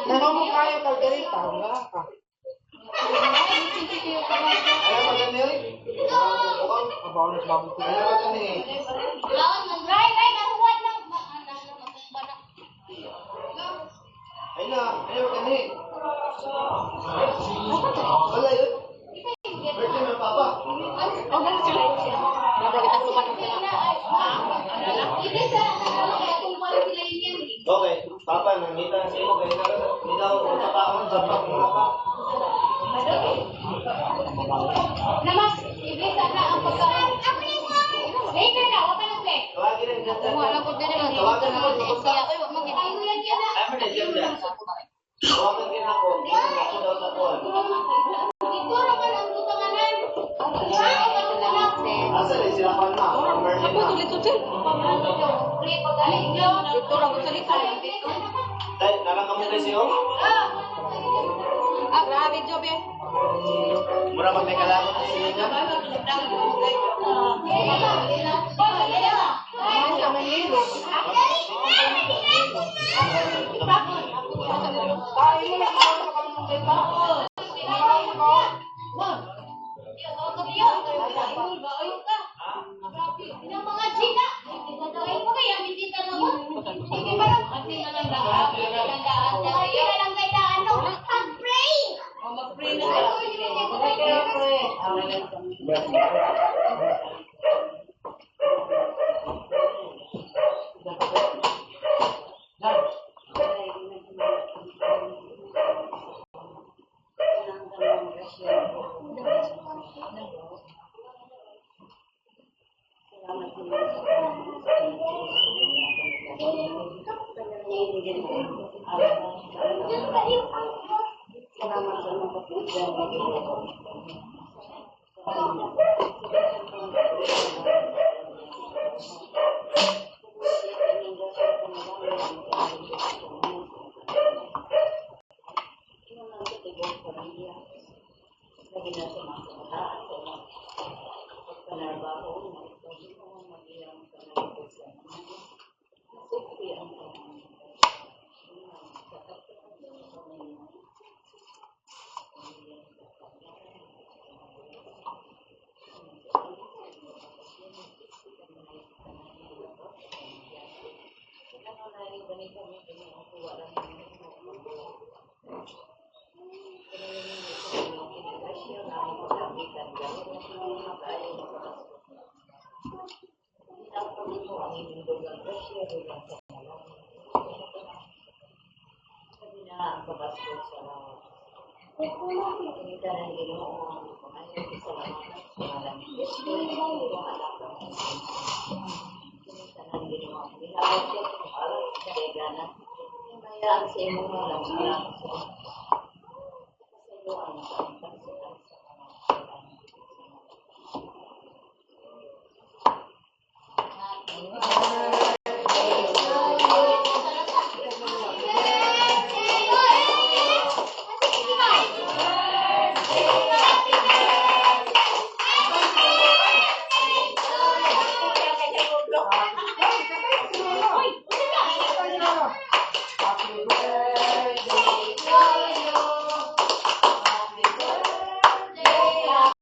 Nakamu kayo kalderita, wala ka. Ayaw maganda yun? Abaw na bago ko. Ayaw maganda yun? Ay na, ayaw maganda yun? Wala yun? Birthday ng papa. Okay, papa, nangita na siya mo. Kaya na hindi daw sa paon, sa papa. Namas, ibig sana ang pagkain. Later na, wag ka na play. Tawagin na dyan. Wala ko din naman. Tawagin na ako. Ay, wag mag-ibig yan yan. Ay, mo na dyan dyan. Tawagin din ako. Ako daw sa kuwan. Ito naman ang tutanganan. Asa rin sila pa na? Ako tulit-tulit. Ito lang ko salita. Dahil, nalang ka mo kasi yun? Grabe, Job eh. Mura magdekalaman na sila niya. Kaya ang semo mo lang.